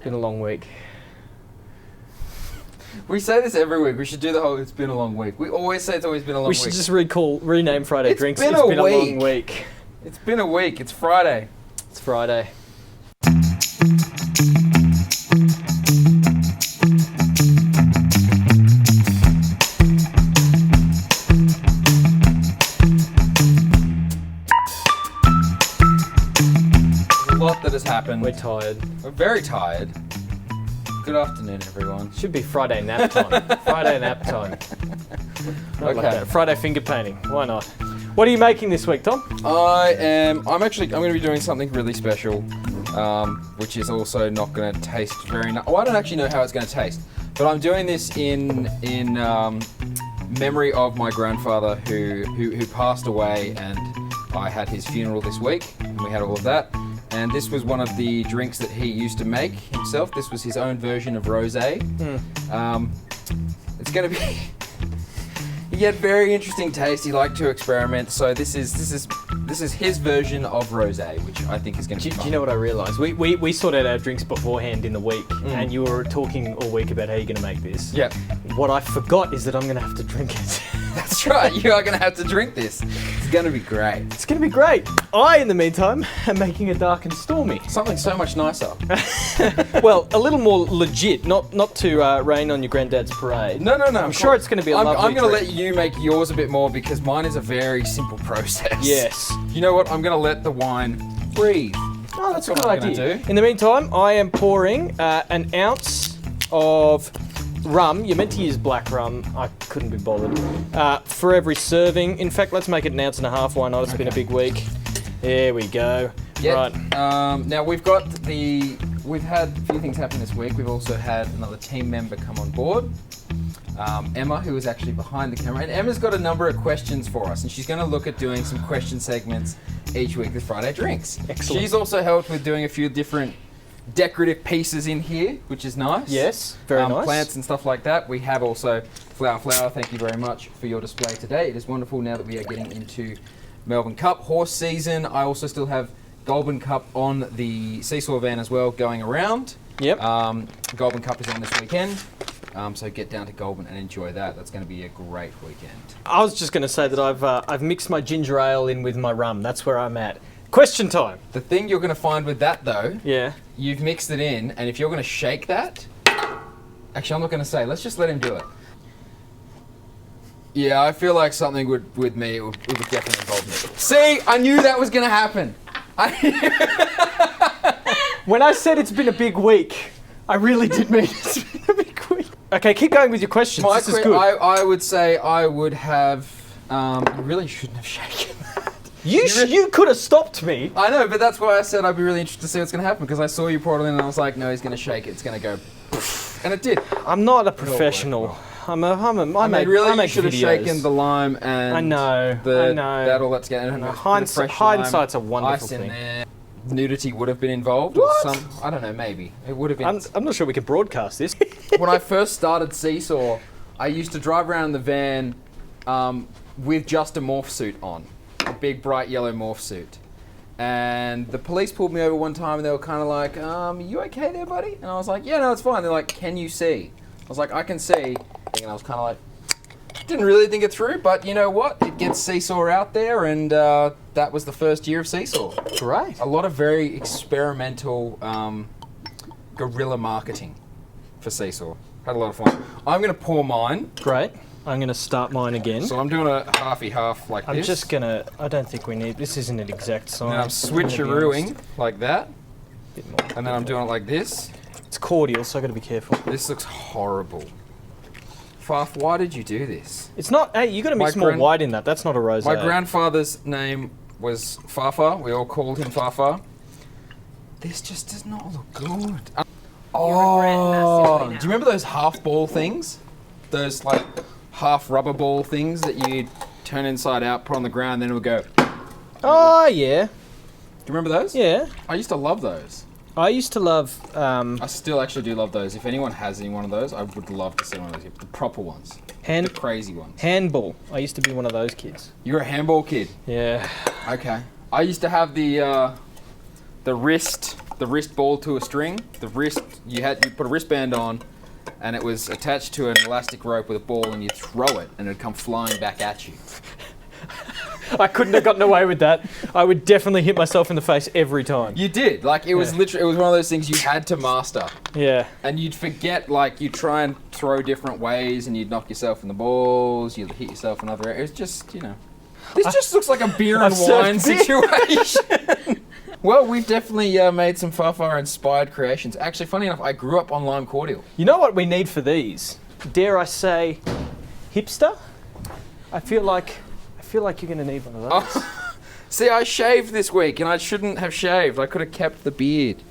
been a long week. We say this every week. We should do the whole "it's been a long week." We always say it's always been a long week. We should just rename Friday Drinks. It's been a long week. It's been a week. It's Friday. It's Friday. There's a lot that has happened. We're tired. We're very tired. Good afternoon, everyone. Should be Friday nap time. Friday nap time. Not like that. Friday finger painting. Why not? What are you making this week, Tom? I'm going to be doing something really special, which is also not going to taste very nice. Oh, I don't actually know how it's going to taste, but I'm doing this in memory of my grandfather who passed away, and I had his funeral this week, and we had all of that. And this was one of the drinks that he used to make himself. This was his own version of rosé. It's going to be... He had very interesting taste. He liked to experiment. So this is his version of rosé, which I think is going to be fun. Do you know what I realised? We sorted out our drinks beforehand in the week, and you were talking all week about how you're going to make this. Yeah. What I forgot is that I'm going to have to drink it. That's right. You are going to have to drink this. It's going to be great. It's going to be great. I, in the meantime, am making a dark and stormy. Something so much nicer. Well, a little more legit, not to rain on your granddad's parade. No. I'm sure it's going to be a lovely I'm going to drink. let you make yours a bit more because mine is a very simple process. Yes. You know what? I'm going to let the wine breathe. Oh, that's a what good I'm gonna idea. do. In the meantime, I am pouring an ounce of rum. You're meant to use black rum. I couldn't be bothered. For every serving. In fact, let's make it an ounce and a half. Why not? It's been a big week. There we go. Yep. Right. Now we've had a few things happen this week. We've also had another team member come on board. Emma, who is actually behind the camera. And Emma's got a number of questions for us, and she's going to look at doing some question segments each week with Friday Drinks. Excellent. She's also helped with doing a few different decorative pieces in here, which is nice. Yes, very nice. Plants and stuff like that. We have also Flower. Thank you very much for your display today. It is wonderful now that we are getting into Melbourne Cup horse season. I also still have Goulburn Cup on the seesaw van as well going around. Yep. Goulburn Cup is on this weekend. So get down to Goulburn and enjoy that. That's going to be a great weekend. I was just going to say that I've mixed my ginger ale in with my rum. That's where I'm at. Question time. The thing you're going to find with that though, Yeah. you've mixed it in, and if you're going to shake that, actually I'm not going to say, let's just let him do it. Yeah, I feel like something with me, it would definitely involve me. See, I knew that was going to happen. When I said it's been a big week, I really did mean it's been a big week. Okay, keep going with your questions. This is good. I would say I would have, you really shouldn't have shaken that. You could have stopped me. I know, but that's why I said I'd be really interested to see what's going to happen, because I saw you pour it in and I was like, no, he's going to shake it, it's going to go poof. And it did. I'm not a professional. I make you should have videos. shaken the lime and I know. that all that's going to Hindsight's a wonderful ice in thing. there. Nudity would have been involved. What? Or I don't know, maybe. It would have been. I'm not sure we can broadcast this. When I first started Seesaw, I used to drive around in the van with just a morph suit on. A big bright yellow morph suit. And the police pulled me over one time and they were kind of like, you okay there, buddy? And I was like, yeah, no, it's fine. They're like, can you see? I was like, I can see. And I was kind of like, didn't really think it through, but you know what? It gets Seesaw out there, and that was the first year of Seesaw. Great. A lot of very experimental guerrilla marketing for Seesaw. Had a lot of fun. I'm going to pour mine. Great. I'm going to start mine again. So I'm doing a half like this. I'm just going to... I don't think we need... This isn't an exact science. And I'm switcherooing like that. Bit more. And then I'm doing it like this. It's cordial, so I've got to be careful. This looks horrible. Farf, why did you do this? It's not... Hey, you got to mix more white in that. That's not a rosé. My grandfather's name was Fafa. We all called him Fafa. This just does not look good. Oh, do you remember those half ball things? Those like half rubber ball things that you turn inside out, put on the ground, then it would go. Oh, yeah. Do you remember those? Yeah. I used to love those. I used to love... I still actually do love those. If anyone has any one of those, I would love to see one of those. The proper ones. The crazy ones. Handball. I used to be one of those kids. You're a handball kid? Yeah. Okay. I used to have the wrist the wrist ball to a string. The wrist, you put a wristband on, and it was attached to an elastic rope with a ball, and you throw it, and it'd come flying back at you. I couldn't have gotten away with that. I would definitely hit myself in the face every time. You did. Like, it was literally, it was one of those things you had to master. Yeah. And you'd forget, like, you'd try and throw different ways, and you'd knock yourself in the balls, you'd hit yourself in other areas. It was just, you know. This just looks like a beer and wine situation. Well, we've definitely made some Farfar-inspired creations. Actually, funny enough, I grew up on lime cordial. You know what we need for these? Dare I say, hipster? I feel like you're going to need one of those. Oh, see, I shaved this week, and I shouldn't have shaved. I could have kept the beard.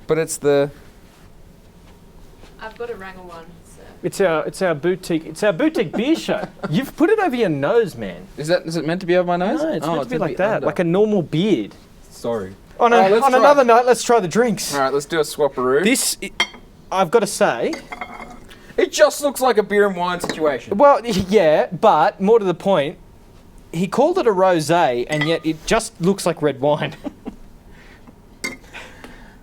But it's the... I've got a Wrangler one. So. It's our boutique beer show. You've put it over your nose, man. Is it meant to be over my nose? No, it's meant to be like that, under. like a normal beard. Sorry. On Alright, let's try. another note, let's try the drinks. All right, let's do a swapperoo. I've got to say, It just looks like a beer and wine situation. well, yeah, but more to the point, he called it a rosé, and yet it just looks like red wine.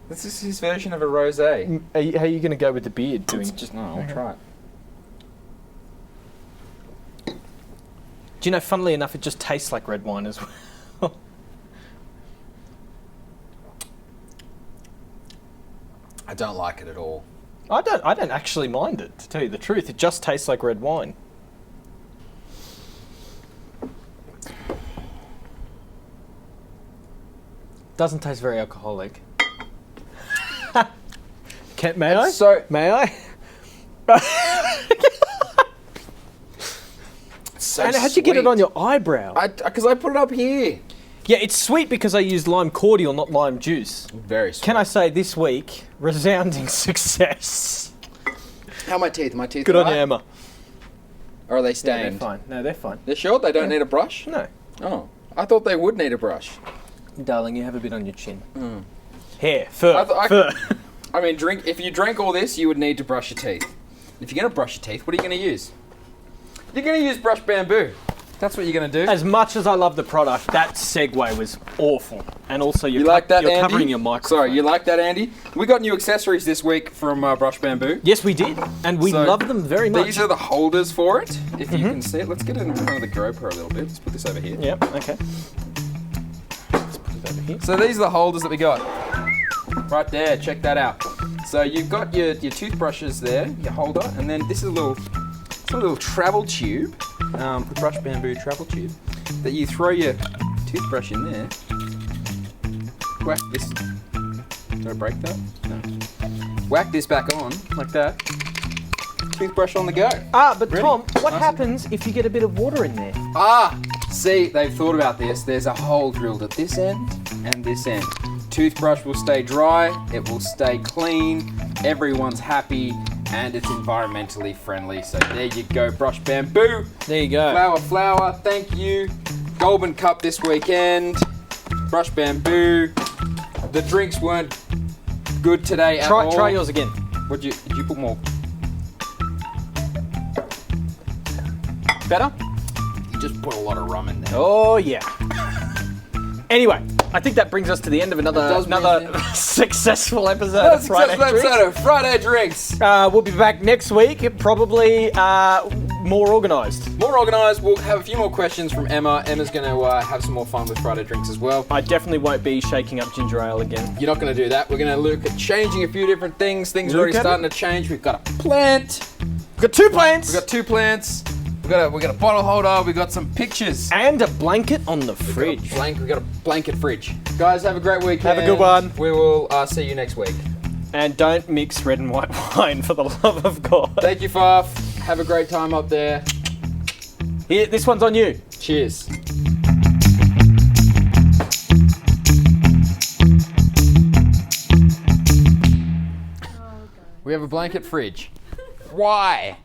This is his version of a rosé. How are you going to go with the beard? I'll try it. Do you know, funnily enough, it just tastes like red wine as well. I don't like it at all. I don't actually mind it, to tell you the truth. It just tastes like red wine. Doesn't taste very alcoholic. May I? So, May I? so And how'd you get it on your eyebrow? Because I put it up here. Yeah, it's sweet because I used lime cordial, not lime juice. Very sweet. Can I say this week, resounding success. How are my teeth? My teeth Good are on you, Emma. Or are they Yeah, stained? they're fine. No, they're fine. They're sure? They don't need a brush? No. Oh. I thought they would need a brush. Darling, you have a bit on your chin. Mm. Hair, fur, fur. I mean, if you drank all this, you would need to brush your teeth. If you're going to brush your teeth, what are you going to use? You're going to use brush bamboo. That's what you're going to do. As much as I love the product, that segue was awful. And also, You like that, you're Andy? covering your microphone. Sorry, you like that, Andy? We got new accessories this week from Brush Bamboo. Yes, we did. And we So, love them very much. These are the holders for it, if you can see it. Let's get in front of the GoPro a little bit. Let's put this over here. Yep, okay. Let's put it over here. So these are the holders that we got. Right there, check that out. So you've got your toothbrushes there, your holder, and then this is a little travel tube, the Brush Bamboo travel tube, that you throw your toothbrush in there. Whack this. Did I break that? No. Whack this back on, like that. Toothbrush on the go. Ah, but Ready? Tom, what Nice. happens if you get a bit of water in there? Ah! See, they've thought about this. There's a hole drilled at this end and this end. Toothbrush will stay dry, it will stay clean, everyone's happy, and it's environmentally friendly. So there you go, Brush Bamboo. There you go. Flower, thank you. Goulburn Cup this weekend. Brush Bamboo. The drinks weren't good today at all. Try yours again. Did you put more? Better? You just put a lot of rum in there. Oh, yeah. Anyway, I think that brings us to the end of another successful episode of Friday Drinks. Of Friday Drinks. We'll be back next week, probably more organised. More organised. We'll have a few more questions from Emma. Emma's going to have some more fun with Friday Drinks as well. I definitely won't be shaking up ginger ale again. You're not going to do that. We're going to look at changing a few different things. Things are already starting to change. We've got a plant. We've got 2 plants. We've got 2 plants. We got a bottle holder. We got some pictures. And a blanket on the fridge. We got a blanket fridge. Guys, have a great weekend. Have a good one. We will see you next week. And don't mix red and white wine, for the love of God. Thank you, Farf. Have a great time up there. Here, this one's on you. Cheers. We have a blanket fridge. Why?